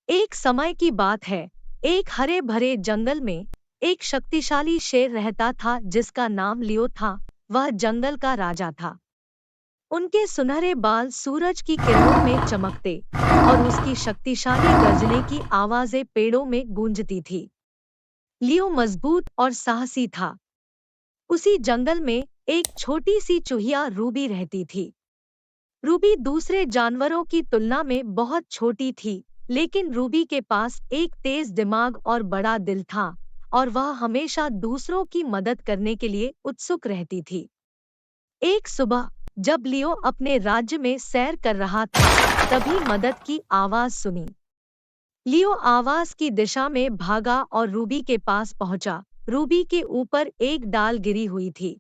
एक समय की बात है। एक हरे भरे जंगल में एक शक्तिशाली शेर रहता था जिसका नाम लियो था। वह जंगल का राजा था। उनके सुनहरे बाल सूरज की किरणों में चमकते और उसकी शक्तिशाली गर्जने की आवाजें पेड़ों में गूंजती थी। लियो मजबूत और साहसी था। उसी जंगल में एक छोटी सी चूहिया रूबी रहती थी। रूबी दूसरे जानवरों की तुलना में बहुत छोटी थी, लेकिन रूबी के पास एक तेज दिमाग और बड़ा दिल था, और वह हमेशा दूसरों की मदद करने के लिए उत्सुक रहती थी। एक सुबह जब लियो अपने राज्य में सैर कर रहा था, तभी मदद की आवाज सुनी। लियो आवाज की दिशा में भागा और रूबी के पास पहुंचा। रूबी के ऊपर एक डाल गिरी हुई थी।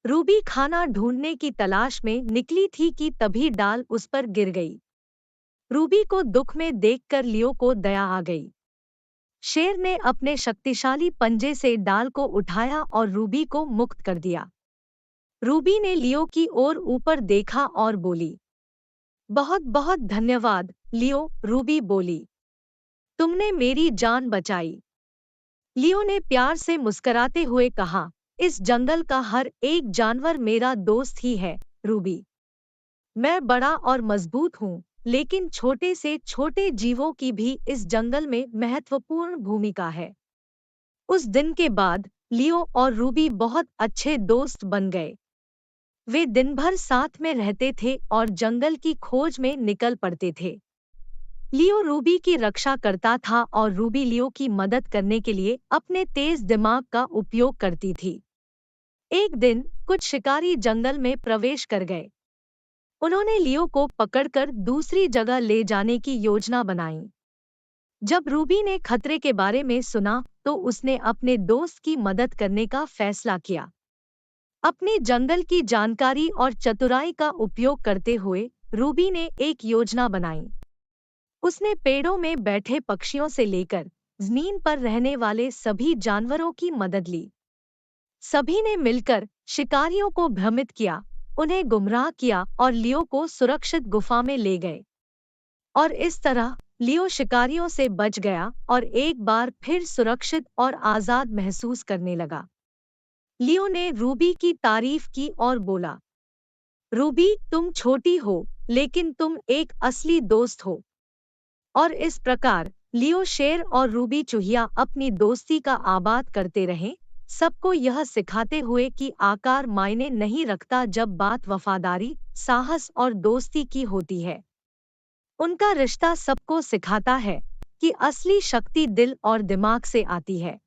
रूबी खाना ढूंढने की तलाश में निकली थी कि तभी डाल उस पर गिर गई। रूबी को दुख में देखकर लियो को दया आ गई। शेर ने अपने शक्तिशाली पंजे से डाल को उठाया और रूबी को मुक्त कर दिया। रूबी ने लियो की ओर ऊपर देखा और बोली, बहुत बहुत धन्यवाद लियो। रूबी बोली, तुमने मेरी जान बचाई। लियो ने प्यार से मुस्कुराते हुए कहा, इस जंगल का हर एक जानवर मेरा दोस्त ही है रूबी। मैं बड़ा और मजबूत हूँ, लेकिन छोटे से छोटे जीवों की भी इस जंगल में महत्वपूर्ण भूमिका है। उस दिन के बाद लियो और रूबी बहुत अच्छे दोस्त बन गए। वे दिन भर साथ में रहते थे और जंगल की खोज में निकल पड़ते थे। लियो रूबी की रक्षा करता था और रूबी लियो की मदद करने के लिए अपने तेज दिमाग का उपयोग करती थी। एक दिन कुछ शिकारी जंगल में प्रवेश कर गए। उन्होंने लियो को पकड़कर दूसरी जगह ले जाने की योजना बनाई। जब रूबी ने खतरे के बारे में सुना तो उसने अपने दोस्त की मदद करने का फैसला किया। अपनी जंगल की जानकारी और चतुराई का उपयोग करते हुए रूबी ने एक योजना बनाई। उसने पेड़ों में बैठे पक्षियों से लेकर जमीन पर रहने वाले सभी जानवरों की मदद ली। सभी ने मिलकर शिकारियों को भ्रमित किया, उन्हें गुमराह किया और लियो को सुरक्षित गुफा में ले गए। और इस तरह लियो शिकारियों से बच गया और एक बार फिर सुरक्षित और आजाद महसूस करने लगा। लियो ने रूबी की तारीफ की और बोला, रूबी तुम छोटी हो, लेकिन तुम एक असली दोस्त हो। और इस प्रकार लियो शेर और रूबी चूहिया अपनी दोस्ती का आबाद करते रहे, सबको यह सिखाते हुए कि आकार मायने नहीं रखता जब बात वफादारी, साहस और दोस्ती की होती है। उनका रिश्ता सबको सिखाता है कि असली शक्ति दिल और दिमाग से आती है।